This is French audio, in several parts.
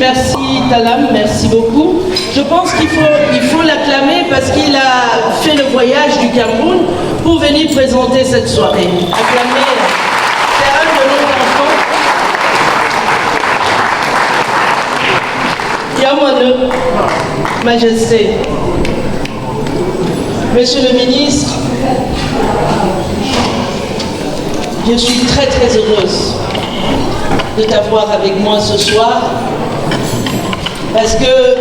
merci Talam, merci beaucoup. Je pense qu'il faut l'acclamer parce qu'il a fait le voyage du Cameroun pour venir présenter cette soirée. Acclamer, c'est un de nos enfants. Yamane, Majesté, Monsieur le ministre, je suis très très heureuse de t'avoir avec moi ce soir parce que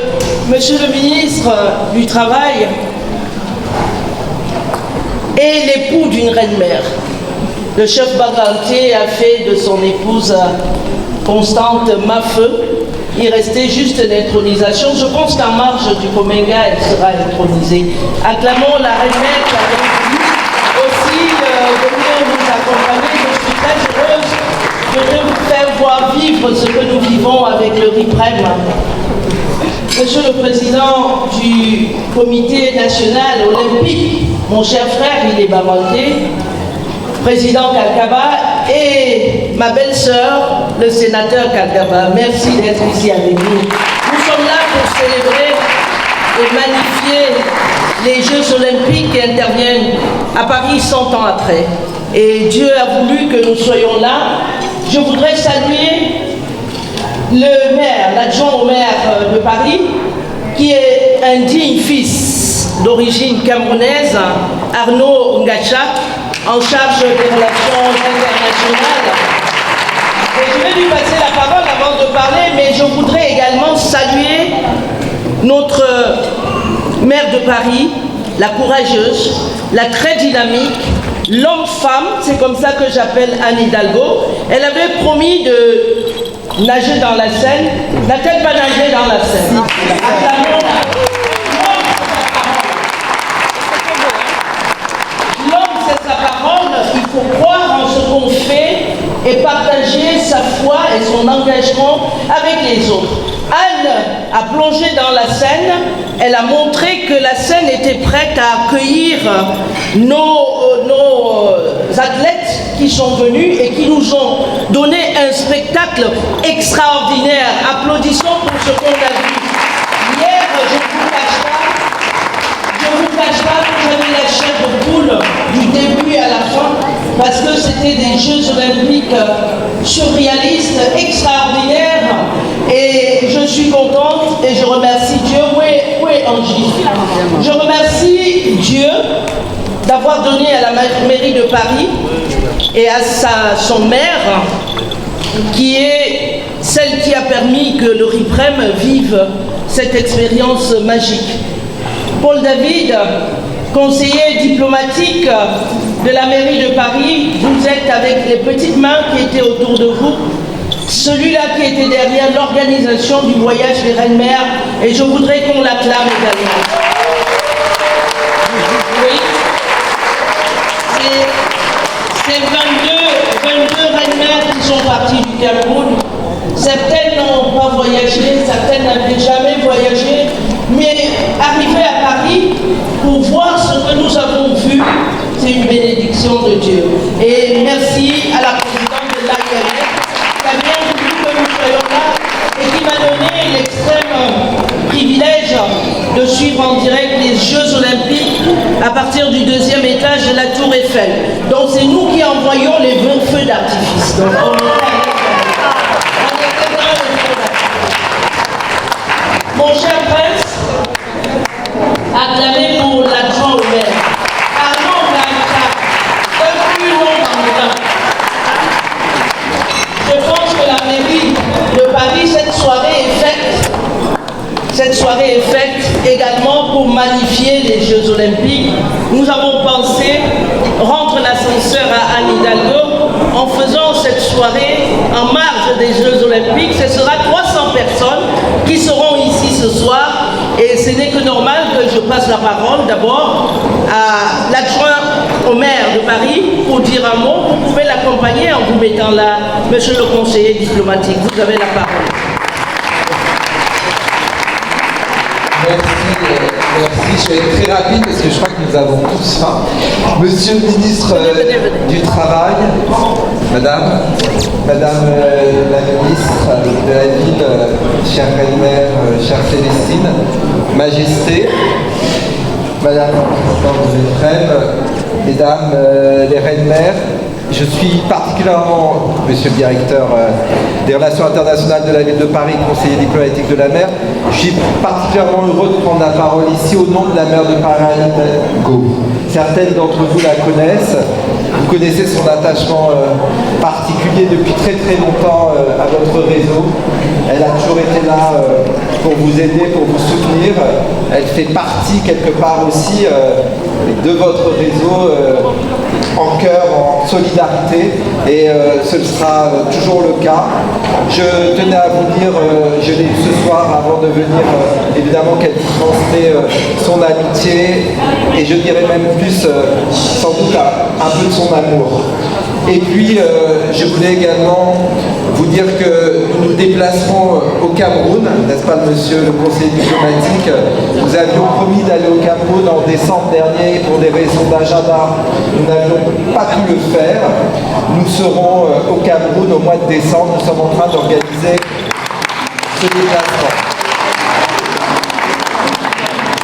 Monsieur le ministre du Travail est l'époux d'une reine-mère. Le chef Baganté a fait de son épouse Constante Mafeu. Il restait juste l'intronisation. Je pense qu'en marge du Comenga, elle sera intronisée. Acclamons la reine-mère qui a réussi aussi venir nous accompagner. Je suis très heureuse de vous faire voir vivre ce que nous vivons avec le RIPREM. Monsieur le Président du Comité national olympique, mon cher frère, il est Bamanté, Président Kalkaba, et ma belle-sœur, le sénateur Kalkaba. Merci d'être ici avec nous. Nous sommes là pour célébrer et magnifier les Jeux olympiques qui interviennent à Paris 100 ans après. Et Dieu a voulu que nous soyons là. Je voudrais saluer le maire, l'adjoint au maire de Paris, qui est un digne fils d'origine camerounaise, Arnaud Ngacha, en charge des relations internationales. Et je vais lui passer la parole avant de parler, mais je voudrais également saluer notre maire de Paris, la courageuse, la très dynamique, l'homme-femme, c'est comme ça que j'appelle Anne Hidalgo. Elle avait promis de nager dans la Seine. N'a-t-elle pas nagé dans la Seine? L'homme, c'est sa parole. Il faut croire en ce qu'on fait et partager sa foi et son engagement avec les autres. Anne a plongé dans la Seine. Elle a montré que la Seine était prête à accueillir nos athlètes qui sont venus et qui nous ont donné un spectacle extraordinaire. Applaudissons pour ce qu'on a vu. Hier, je ne vous cache pas que j'avais la chair de poule du début à la fin parce que c'était des Jeux olympiques surréalistes, extraordinaires, et je suis contente et je remercie Dieu. Où est Angie? Je remercie Dieu d'avoir donné à la mairie de Paris et à son maire, qui est celle qui a permis que le RIPREM vive cette expérience magique. Paul David, conseiller diplomatique de la mairie de Paris, vous êtes avec les petites mains qui étaient autour de vous, celui-là qui était derrière l'organisation du voyage des Reines-Mères, et je voudrais qu'on l'acclame également. Oui. C'est 22 Reines-Mères qui sont parties du Cameroun. Certaines n'ont pas voyagé, certaines n'avaient jamais voyagé, mais arriver à Paris pour voir ce que nous avons vu, c'est une bénédiction de Dieu. Et merci à la présidente de l'AIRF qui a bien voulu que nous soyons là et qui m'a donné l'extrême privilège de suivre en direct les Jeux olympiques à partir du 2e étage de la Tour Eiffel. Donc c'est nous qui envoyons les feux d'artifice. Donc on était dans les feux d'artifice. Mon cher prince, acclamé pour l'adjoint au maire. Arnaud Ngacha, un plus long candidat. Je pense que la mairie de Paris, cette soirée est faite. Cette soirée est faite également pour magnifier les Jeux olympiques. Nous avons pensé rendre l'ascenseur à Anne Hidalgo en faisant cette soirée en marge des Jeux olympiques. Ce sera 300 personnes qui seront ici ce soir. Et ce n'est que normal que je passe la parole d'abord à l'adjoint au maire de Paris pour dire un mot. Vous pouvez l'accompagner en vous mettant là, monsieur le conseiller diplomatique. Vous avez la parole. Merci. Merci, je vais être très rapide parce que je crois que nous avons tous faim. Monsieur le ministre du Travail, Madame la ministre de la Ville, chère Reine-Mère, chère Célestine, Majesté, Madame la Reine, Mesdames les Reines-Mères, je suis particulièrement, Monsieur le Directeur des Relations Internationales de la Ville de Paris, conseiller diplomatique de la mer, je suis particulièrement heureux de prendre la parole ici au nom de la maire de Paris, Anne Hidalgo. Certaines d'entre vous la connaissent. Vous connaissez son attachement particulier depuis très très longtemps à votre réseau. Elle a toujours été là pour vous aider, pour vous soutenir. Elle fait partie quelque part aussi de votre réseau en cœur, en solidarité, et ce sera toujours le cas. Je tenais à vous dire, je l'ai dit ce soir avant de venir, évidemment qu'elle vous transmet son amitié, et je dirais même plus, sans doute un peu de son amour. Et puis, je voulais également vous dire que nous nous déplacerons au Cameroun, n'est-ce pas, monsieur le conseiller diplomatique? Nous avions promis d'aller au Cameroun en décembre dernier pour des raisons d'agenda. Nous n'avions pas pu le faire. Nous serons au Cameroun au mois de décembre. Nous sommes en train d'organiser ce déplacement.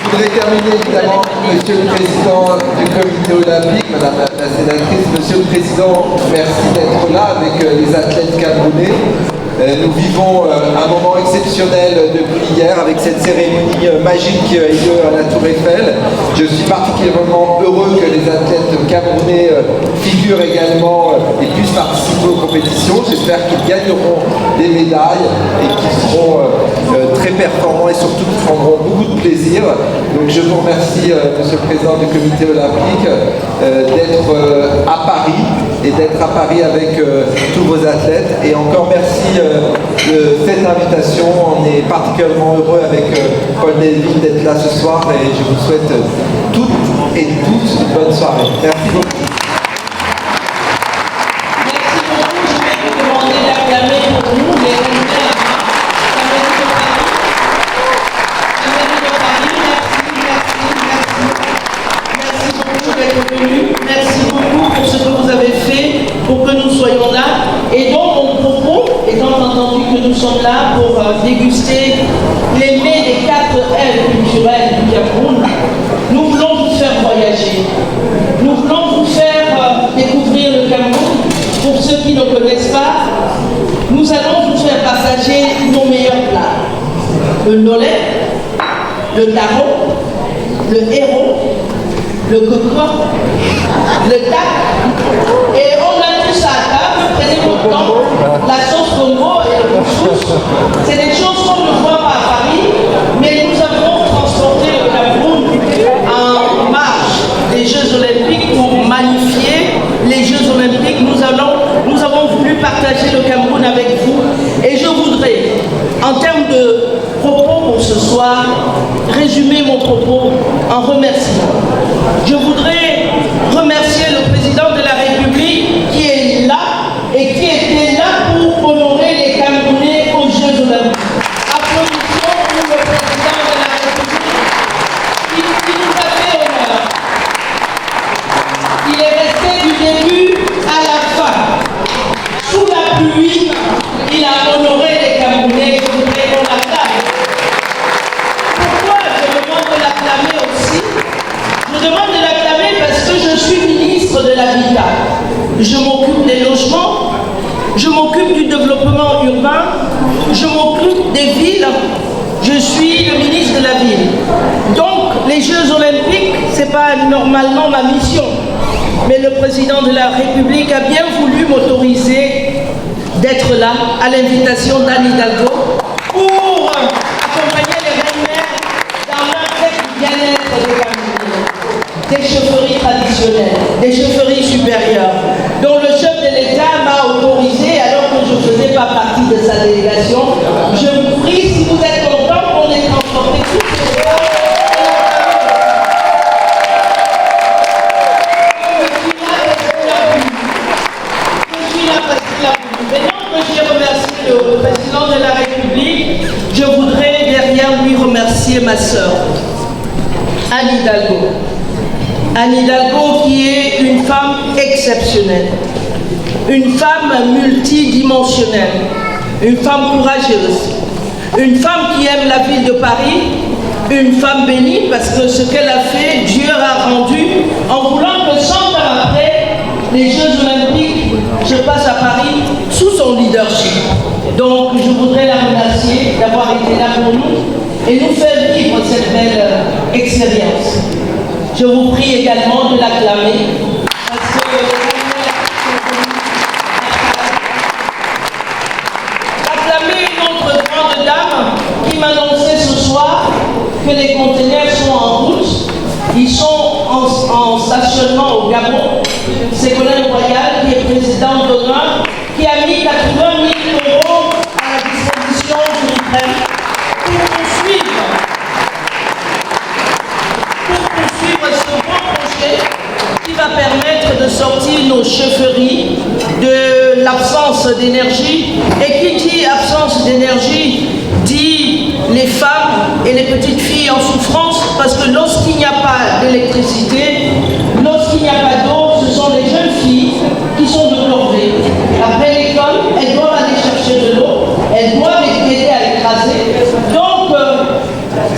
Je voudrais terminer évidemment, Monsieur le Président du Comité olympique, Madame la sénatrice, Monsieur le Président, merci d'être là avec les athlètes camerounais. Nous vivons un moment exceptionnel depuis hier avec cette cérémonie magique qui a eu lieu à la Tour Eiffel. Je suis particulièrement heureux que les athlètes camerounais figurent également et puissent participer aux compétitions. J'espère qu'ils gagneront des médailles et qu'ils seront très performants et surtout qu'ils prendront beaucoup de plaisir. Donc je vous remercie, Monsieur le Président du Comité olympique, d'être à Paris et d'être à Paris avec tous vos athlètes. Et encore merci de cette invitation. On est particulièrement heureux avec Paul Delville d'être là ce soir et je vous souhaite toutes et tous une bonne soirée. Merci beaucoup. Merci beaucoup. Je vais vous demander d'acclamer pour nous les résultats. Merci beaucoup pour ce que vous avez fait pour que nous soyons là. Et donc, mon propos, étant entendu que nous sommes là pour déguster les mets des 4 L culturels du Cameroun, nous voulons vous faire voyager. Nous voulons vous faire découvrir le Cameroun. Pour ceux qui ne connaissent pas, nous allons vous faire partager nos meilleurs plats. Le nollet, le taro, le héros, le coco, le tac, et on a tout ça à table. Prenez votre temps, la sauce Congo et le couscous, c'est des choses qu'on ne voit pas à Paris, mais nous avons transporté le Cameroun en marche des Jeux Olympiques pour magnifier les Jeux Olympiques. Nous avons voulu partager le Cameroun avec vous, et je voudrais, en termes de propos pour ce soir, résumer mon propos en remerciement. Je voudrais remercier le président de la République qui est là et qui était là pour honorer les Camerounais aux Jeux Olympiques. Applaudissements pour le président de la République qui nous a fait honneur. Il est resté du début à la fin. Sous la pluie, il a honoré les Camerounais. Je voudrais qu'on l'acclame. Pourquoi je demande de l'acclamer aussi? Je demande de l'acclamer parce que je suis ministre de l'Habitat. Je m'occupe des logements, je m'occupe du développement urbain, je m'occupe des villes. Je suis le ministre de la ville. Donc, les Jeux Olympiques, ce n'est pas normalement ma mission. Mais le président de la République a bien voulu m'autoriser d'être là, à l'invitation d'Anne Hidalgo, pour accompagner les reines-mères dans leur fête du bien-être des Camerounais. Des chaufferies traditionnelles, des chaufferies supérieures, dont le chef de l'État m'a autorisé, alors que je ne faisais pas partie de sa délégation. Je vous prie, si vous êtes content, qu'on ait transporté toutes ces choses. Maintenant que j'ai remercié le président de la République, je voudrais derrière lui remercier ma sœur. Anne Hidalgo. Anne Hidalgo qui est une femme exceptionnelle, une femme multidimensionnelle, une femme courageuse, une femme qui aime la ville de Paris, une femme bénie parce que ce qu'elle a fait, Dieu a rendu en voulant que 100 ans après, les Jeux Olympiques se passent à Paris sous son leadership. Donc je voudrais la remercier d'avoir été là pour nous et nous faire vivre cette belle expérience. Je vous prie également de l'acclamer parce que acclamer une autre grande dame qui m'annonçait ce soir que les conteneurs sont en route, ils sont en stationnement au Gabon. Ségolène Royal, qui est présidente d'honneur, qui a mis 80 000 € à la disposition du RIPREM pour poursuivre ce grand projet qui va permettre de sortir nos chefferies de l'absence d'énergie. Et qui dit absence d'énergie dit les femmes et les petites filles en souffrance, parce que lorsqu'il n'y a pas d'électricité, lorsqu'il n'y a pas d'eau, ce sont les jeunes filles qui sont de corvée. Après l'école, elles doivent aller chercher de l'eau, elles doivent aider à écraser. Donc,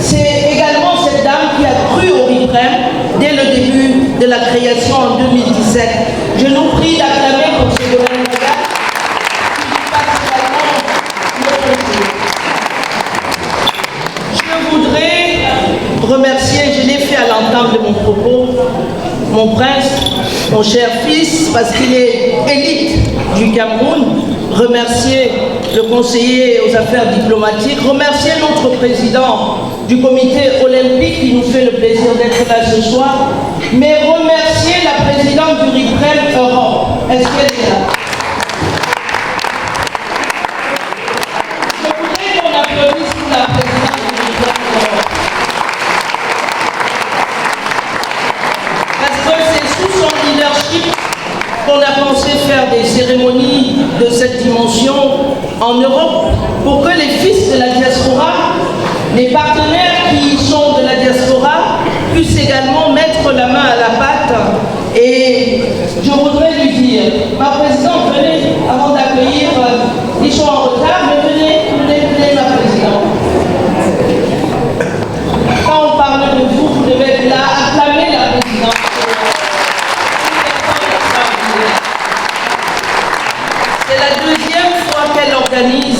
c'est également cette dame qui a cru au RIPREM dès le début de la création en 2017. Je nous prie d'acclamer pour Ségolène Royal, qui passe également le conseil. Je voudrais remercier, je l'ai fait à l'entame de mon propos, mon prince, mon cher fils, parce qu'il est élite du Cameroun, remercier le conseiller aux affaires diplomatiques, remercier notre président du comité olympique qui nous fait le plaisir d'être là ce soir, mais remercier la présidente du RIPREM Europe. Est-ce qu'elle est là? Je voudrais qu'on applaudisse pour la présidente du RIPREM Europe. Parce que c'est sous son leadership qu'on a pensé faire des cérémonies de cette dimension en Europe pour que les fils de la diaspora, les partenaires qui sont de la diaspora, puissent également mettre la main à la pâte. Et je voudrais lui dire, ma présidente, venez, avant d'accueillir, ils sont en retard, mais venez, ma présidente. Quand on parle de vous, vous devez être là, acclamer la présidente. C'est la deuxième fois qu'elle organise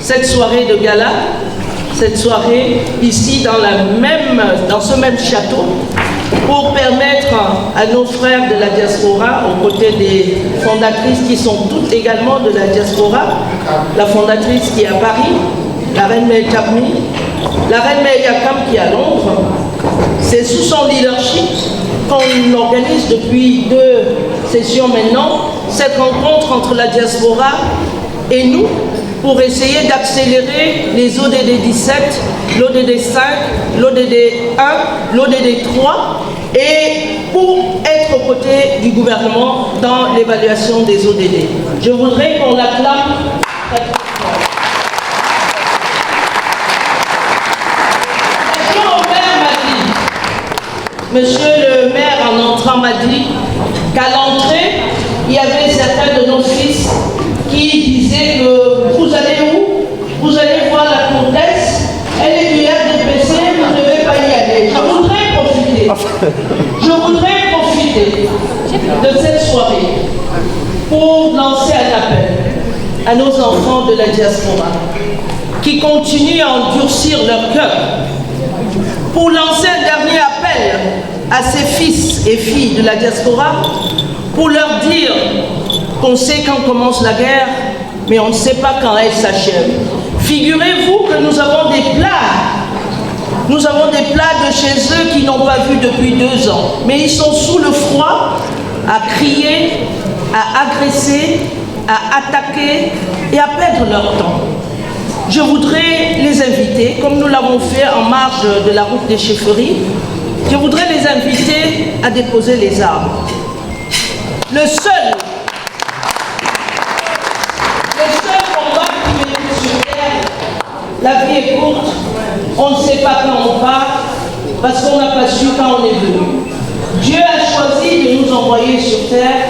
cette soirée de gala, cette soirée ici dans ce même château, pour permettre à nos frères de la diaspora, aux côtés des fondatrices qui sont toutes également de la diaspora, la fondatrice qui est à Paris, la reine Meltabmi, la reine Meyakam qui est à Londres. C'est sous son leadership qu'on organise depuis 2 sessions maintenant cette rencontre entre la diaspora et nous pour essayer d'accélérer les ODD 17, l'ODD 5, l'ODD 1, l'ODD 3 et pour être aux côtés du gouvernement dans l'évaluation des ODD. Je voudrais qu'on l'acclame. Monsieur le maire, en entrant, m'a dit qu'à l'entrée, il y avait certains de nos fils qui disaient que vous allez où? Vous allez voir la comtesse, elle est du RDPC, vous ne devez pas y aller. Je voudrais profiter de cette soirée pour lancer un appel à nos enfants de la diaspora qui continuent à endurcir leur cœur, pour lancer un dernier appel à ces fils et filles de la diaspora, pour leur dire qu'on sait quand commence la guerre, mais on ne sait pas quand elle s'achève. Figurez-vous que nous avons des plages. Nous avons des plages de chez eux qui n'ont pas vu depuis 2 ans. Mais ils sont sous le froid, à crier, à agresser, à attaquer et à perdre leur temps. Je voudrais les inviter, comme nous l'avons fait en marge de la route des chefferies, je voudrais les inviter à déposer les armes. Le seul combat qui mérite sur terre, la vie est courte, on ne sait pas quand on part, parce qu'on n'a pas su quand on est venu. Dieu a choisi de nous envoyer sur terre.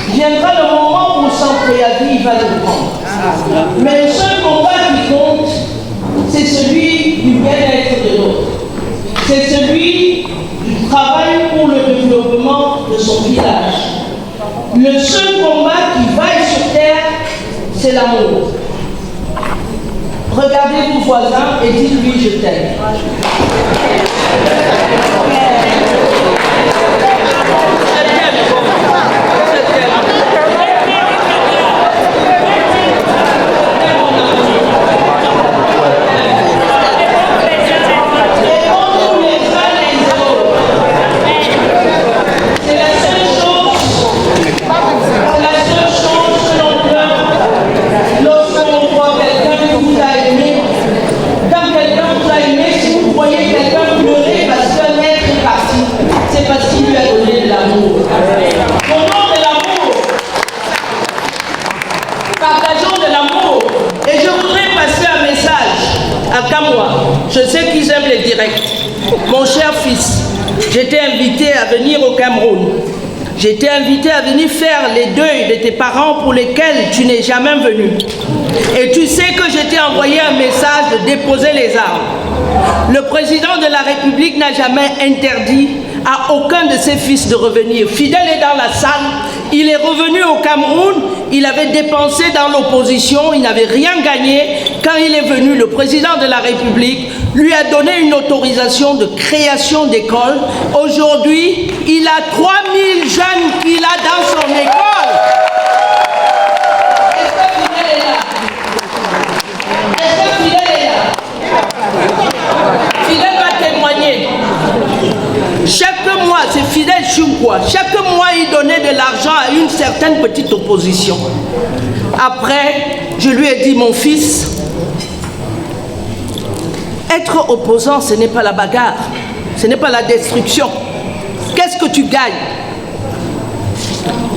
Viendra le moment où sans préavis, il va nous prendre. Mais le seul combat qui compte, c'est celui du bien-être de l'autre. C'est celui du travail pour le développement de son village. Le seul combat qui vaille sur terre, c'est l'amour. Regardez vos voisins et dites-lui je t'aime. Je sais qu'ils aiment les directs. Mon cher fils, j'étais invité à venir au Cameroun. J'étais invité à venir faire les deuils de tes parents pour lesquels tu n'es jamais venu. Et tu sais que je t'ai envoyé un message de déposer les armes. Le président de la République n'a jamais interdit à aucun de ses fils de revenir. Fidèle est dans la salle. Il est revenu au Cameroun. Il avait dépensé dans l'opposition. Il n'avait rien gagné. Quand il est venu, le président de la République lui a donné une autorisation de création d'école. Aujourd'hui, il a 3000 jeunes qu'il a dans son école. Est-ce que Fidèle est là? Est-ce que Fidèle est là? Fidèle va témoigner. Chaque mois, c'est Fidèle Choukoua, chaque mois, il donnait de l'argent à une certaine petite opposition. Après, je lui ai dit, mon fils, être opposant, ce n'est pas la bagarre, ce n'est pas la destruction. Qu'est-ce que tu gagnes?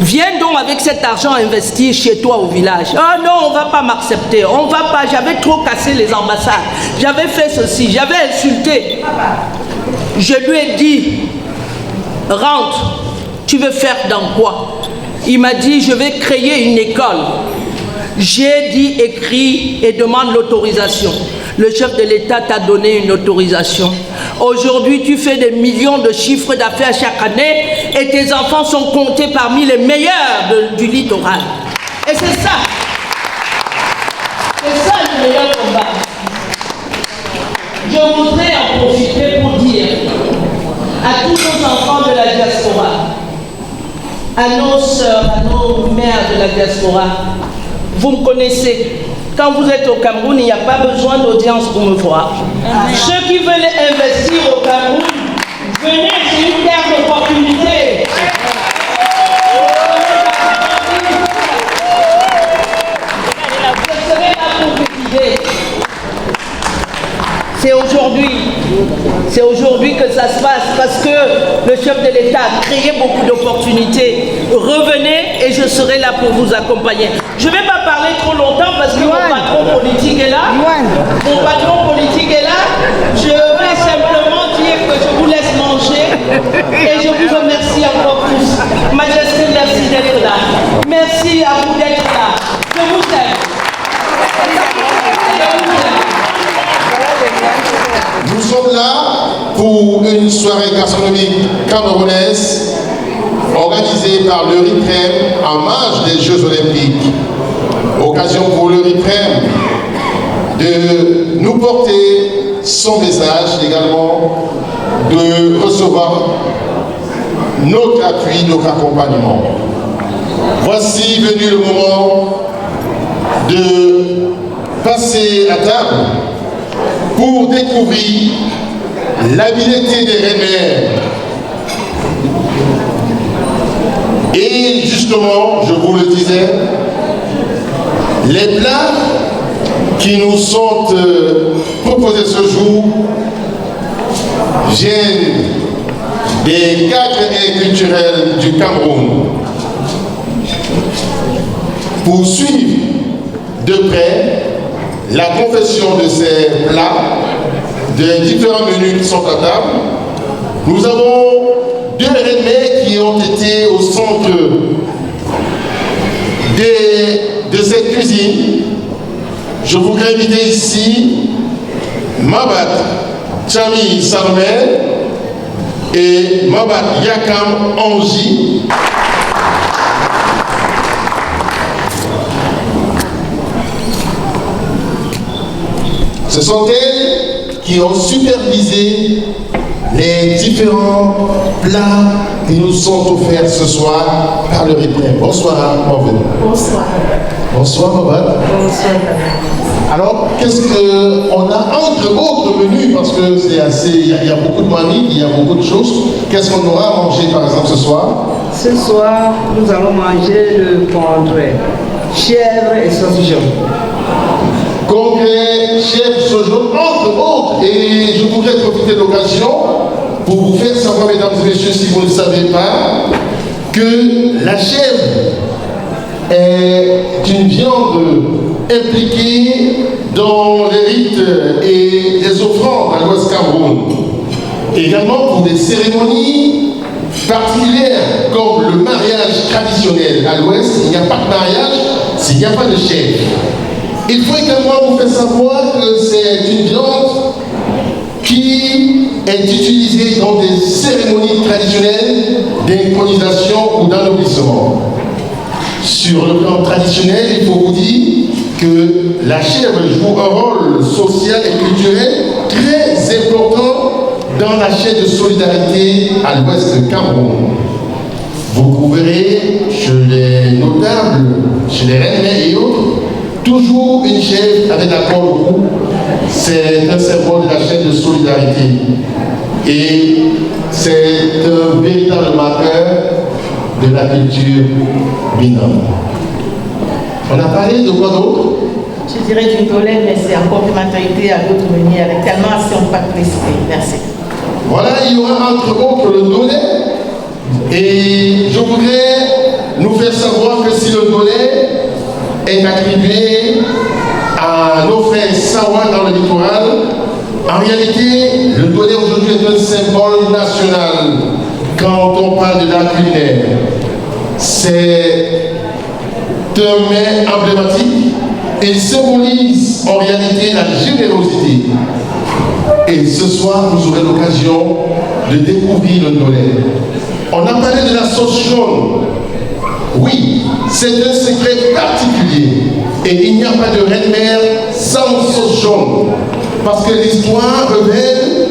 Viens donc avec cet argent investir chez toi au village. Oh non, on ne va pas m'accepter, on ne va pas, j'avais trop cassé les ambassades, j'avais fait ceci, j'avais insulté. Je lui ai dit, rentre, tu veux faire dans quoi? Il m'a dit, je vais créer une école. J'ai dit, écris et demande l'autorisation. Le chef de l'État t'a donné une autorisation. Aujourd'hui, tu fais des millions de chiffres d'affaires chaque année et tes enfants sont comptés parmi les meilleurs du littoral. Et c'est ça. C'est ça le meilleur combat. Je voudrais en profiter pour dire à tous nos enfants de la diaspora, à nos sœurs, à nos mères de la diaspora, vous me connaissez. Quand vous êtes au Cameroun, il n'y a pas besoin d'audience pour me voir. Ceux qui veulent investir au Cameroun, venez, c'est une terre d'opportunité. Je serai là pour vous guider. C'est aujourd'hui que ça se passe parce que le chef de l'État a créé beaucoup d'opportunités. Revenez et je serai là pour vous accompagner. Je ne vais pas parler trop longtemps parce que mon patron politique est là. Mon patron politique est là. Je vais simplement dire que je vous laisse manger et je vous remercie encore tous. Majesté, merci d'être là. Merci à vous d'être là. Je vous aime. Nous sommes là pour une soirée gastronomique camerounaise organisée par le RIPREM en marge des Jeux Olympiques. Occasion pour le RIPREM de nous porter son message, également de recevoir notre appui, notre accompagnement. Voici venu le moment de passer à table pour découvrir l'habileté des Rémères. Et justement, je vous le disais, les plats qui nous sont proposés ce jour viennent des 4 aires culturelles du Cameroun. Pour suivre de près la confection de ces plats, des différents menus qui sont à table, Nous avons deux reines-mères qui ont été au centre de cette cuisine. Je voudrais inviter ici Mabat Chami Salomé et Mabat Yakam Anji. Ce sont elles qui ont supervisé les différents plats qui nous sont offerts ce soir par le Réprém. Bonsoir, Mauvais. Bonsoir. Bonsoir, Mabat. Bonsoir. Alors, qu'est-ce qu'on a entre autres menus, parce que c'est assez, il y a beaucoup de mamies, il y a beaucoup de choses. Qu'est-ce qu'on aura à manger par exemple ce soir? Ce soir, nous allons manger le congrès, chèvre et sauce jaune. Congrès, chèvre, sauce jaune, entre autres. Et je voudrais profiter de l'occasion pour vous faire savoir, mesdames et messieurs, si vous ne savez pas, que la chèvre est une viande impliquée dans les rites et les offrandes à l'Ouest Cameroun. Également pour des cérémonies particulières comme le mariage traditionnel. À l'Ouest, il n'y a pas de mariage s'il n'y a pas de chèvre. Il faut également vous faire savoir que c'est une viande qui est utilisée dans des cérémonies traditionnelles d'intronisation ou d'ennoblissement. Sur le plan traditionnel, il faut vous dire que la chèvre joue un rôle social et culturel très important dans la chaîne de solidarité à l'ouest de Cameroun. Vous trouverez chez les notables, chez les reines et autres, toujours une chèvre avec la corde au cou. C'est un symbole de la chaîne de solidarité. Et c'est un véritable marqueur de la culture binôme. On a parlé de quoi d'autre? Je dirais du dolène, mais c'est en complémentarité à d'autres menus avec tellement si on ne peut pas préciser. Merci. Voilà, il y aura entre autres le dolène. Et je voudrais nous faire savoir que si le dolène est attribué à nos frères Sawa dans le littoral, en réalité, le dolène aujourd'hui est un symbole national quand on parle de l'art culinaire. C'est un mets emblématique. Il symbolise en réalité la générosité. Et ce soir, vous aurez l'occasion de découvrir le dolène. On a parlé de la sauce jaune. Oui, c'est un secret particulier. Et il n'y a pas de reine-mère sans sauce jaune. Parce que l'histoire révèle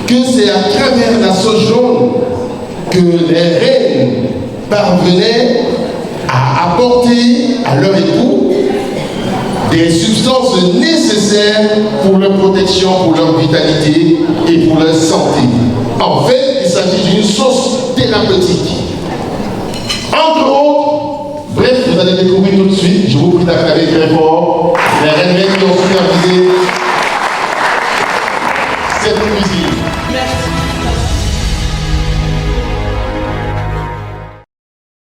que c'est à travers la sauce jaune que les reines parvenaient à apporter à leur époux des substances nécessaires pour leur protection, pour leur vitalité et pour leur santé. En fait, il s'agit d'une sauce thérapeutique. Entre autres, bref, vous allez découvrir tout de suite, je vous prie d'acclamer très fort les reines qui ont supervisé cette cuisine. Merci.